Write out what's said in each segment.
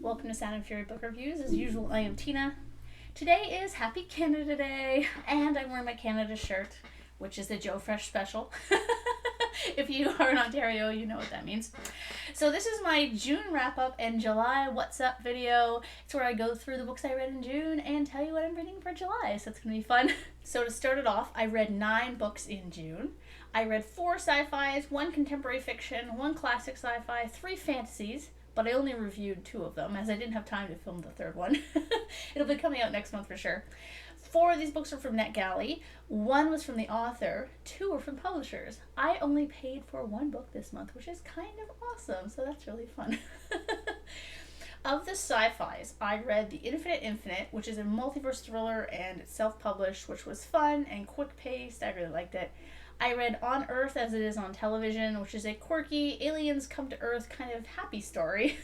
Welcome to Sound and Fury Book Reviews. As usual, I am Tina. Today is Happy Canada Day, and I'm wearing my Canada shirt, which is the Joe Fresh special. If you are in Ontario, you know what that means. So this is my June wrap-up and July What's Up video. It's where I go through the books I read in June and tell you what I'm reading for July, so it's going to be fun. So to start it off, I read 9 books in June. I read 4 sci-fis, 1 contemporary fiction, 1 classic sci-fi, 3 fantasies, but I only reviewed 2 of them as I didn't have time to film the third one. It'll be coming out next month for sure. 4 of these books are from NetGalley. 1 was from the author. 2 were from publishers. I only paid for 1 book this month, which is kind of awesome, so that's really fun. Of the sci-fis, I read The Infinite Infinite, which is a multiverse thriller and it's self-published, which was fun and quick-paced. I really liked it. I read On Earth as It Is on Television, which is a quirky, aliens come to Earth kind of happy story.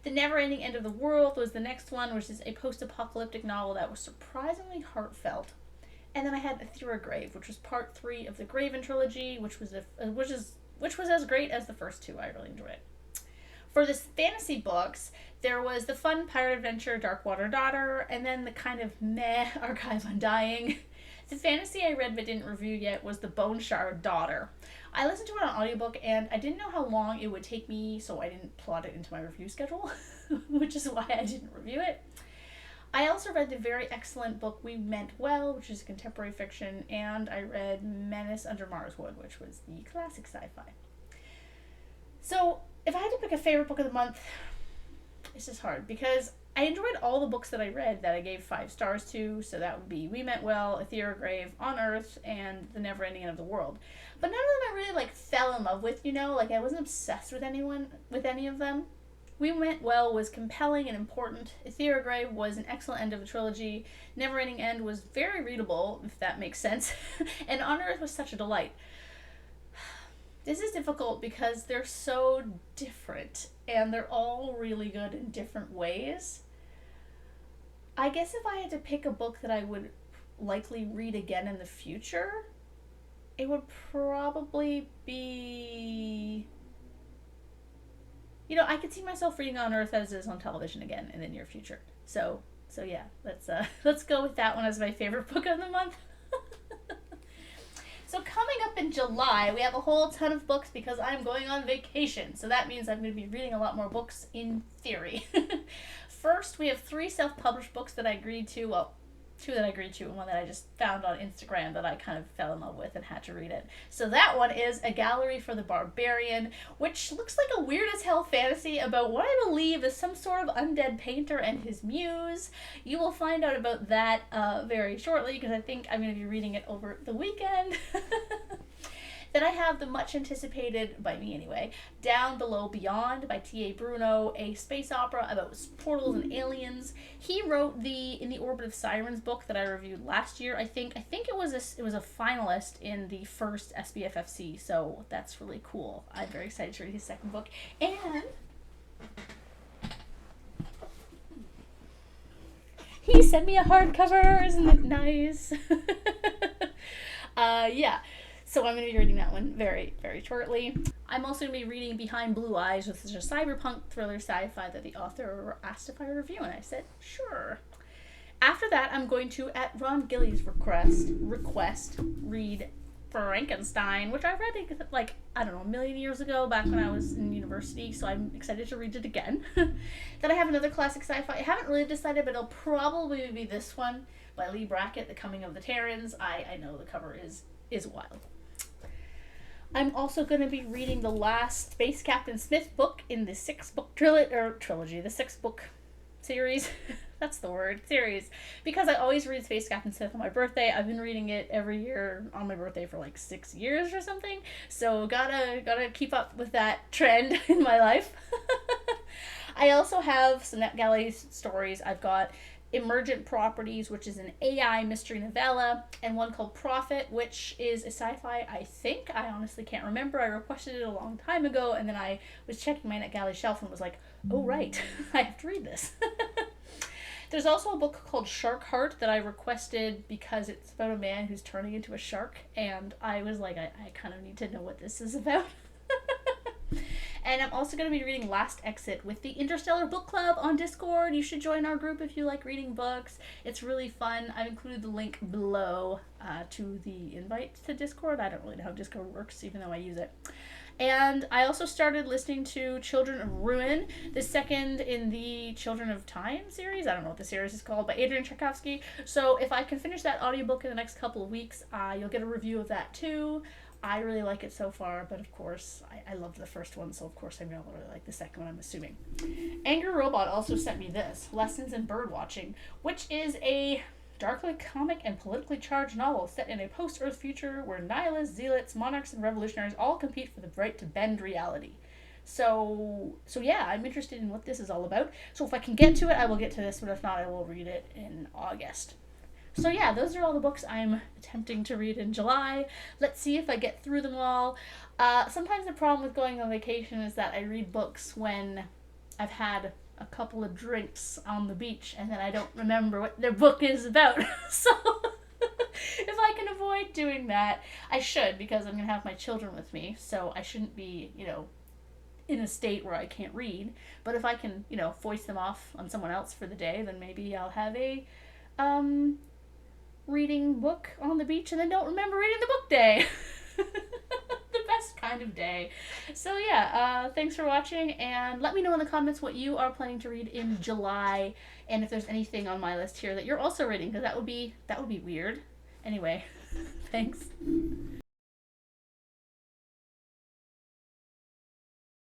The Never-Ending End of the World was the next one, which is a post-apocalyptic novel that was surprisingly heartfelt. And then I had Ethera Grave, which was part 3 of the Graven trilogy, which was as great as the first 2. I really enjoyed it. For the fantasy books, there was the fun pirate adventure Darkwater Daughter, and then the kind of meh Archive Undying. The fantasy I read but didn't review yet was The Bone Shard Daughter. I listened to it on audiobook and I didn't know how long it would take me, so I didn't plot it into my review schedule, which is why I didn't review it. I also read the very excellent book We Meant Well, which is contemporary fiction, and I read Menace Under Mars Wood, which was the classic sci-fi. So, if I had to pick a favorite book of the month, it's just hard because I enjoyed all the books that I read that I gave 5 stars to, so that would be We Meant Well, Ethera Grave, On Earth, and The Never-Ending End of the World. But none of them I really fell in love with, I wasn't obsessed with any of them. We Meant Well was compelling and important. Ethera Grave was an excellent end of a trilogy. Never-Ending End was very readable, if that makes sense. And On Earth was such a delight. This is difficult because they're so different, and they're all really good in different ways. I guess if I had to pick a book that I would likely read again in the future, it would probably be... I could see myself reading On Earth as Is on Television again in the near future. So yeah, let's go with that one as my favorite book of the month. So coming up in July, we have a whole ton of books because I'm going on vacation. So that means I'm going to be reading a lot more books in theory. First, we have 3 self-published books that I agreed to. Well, 2 that I agreed to and 1 that I just found on Instagram that I kind of fell in love with and had to read it. So that one is A Gallery for the Barbarian, which looks like a weird as hell fantasy about what I believe is some sort of undead painter and his muse. You will find out about that very shortly because I think I'm going to be reading it over the weekend. Then I have the much anticipated, by me anyway, Down Below Beyond by T.A. Bruno, a space opera about portals and aliens. He wrote the In the Orbit of Sirens book that I reviewed last year. I think it was a finalist in the first SBFFC, so that's really cool. I'm very excited to read his second book. And he sent me a hardcover. Isn't it nice? Yeah. So I'm going to be reading that one very, very shortly. I'm also going to be reading Behind Blue Eyes, which is a cyberpunk thriller sci-fi that the author asked if I review, and I said, sure. After that, I'm going to, at Ron Gillies' request, read Frankenstein, which I read a million years ago, back when I was in university, so I'm excited to read it again. Then I have another classic sci-fi. I haven't really decided, but it'll probably be this one by Lee Brackett, The Coming of the Terrans. I know the cover is wild. I'm also going to be reading the last Space Captain Smith book in the 6-book trilogy, the 6-book series. That's the word, series. Because I always read Space Captain Smith on my birthday. I've been reading it every year on my birthday for 6 years or something. So gotta keep up with that trend in my life. I also have some NetGalley stories. I've got Emergent Properties, which is an AI mystery novella, and one called Prophet, which is a sci-fi, I think. I honestly can't remember. I requested it a long time ago, and then I was checking my NetGalley shelf and was like, oh right, I have to read this. There's also a book called Shark Heart that I requested because it's about a man who's turning into a shark, and I was like, I kind of need to know what this is about. And I'm also going to be reading Last Exit with the Interstellar Book Club on Discord. You should join our group if you like reading books. It's really fun. I've included the link below to the invite to Discord. I don't really know how Discord works, even though I use it. And I also started listening to Children of Ruin, the second in the Children of Time series. I don't know what the series is called, by Adrian Tchaikovsky. So if I can finish that audiobook in the next couple of weeks, you'll get a review of that too. I really like it so far, but of course, I loved the first one, so of course I'm going to really like the second one, I'm assuming. Angry Robot also sent me this, Lessons in Birdwatching, which is a darkly comic and politically charged novel set in a post-Earth future where nihilists, zealots, monarchs, and revolutionaries all compete for the right to bend reality. So yeah, I'm interested in what this is all about. So if I can get to it, I will get to this, but if not, I will read it in August. So yeah, those are all the books I'm attempting to read in July. Let's see if I get through them all. Sometimes the problem with going on vacation is that I read books when I've had a couple of drinks on the beach and then I don't remember what their book is about. So if I can avoid doing that, I should, because I'm going to have my children with me, so I shouldn't be, in a state where I can't read. But if I can, foist them off on someone else for the day, then maybe I'll have a reading book on the beach and then don't remember reading the book day. The best kind of day. So yeah, thanks for watching, and let me know in the comments what you are planning to read in July, and if there's anything on my list here that you're also reading, because that would be weird. Anyway, thanks.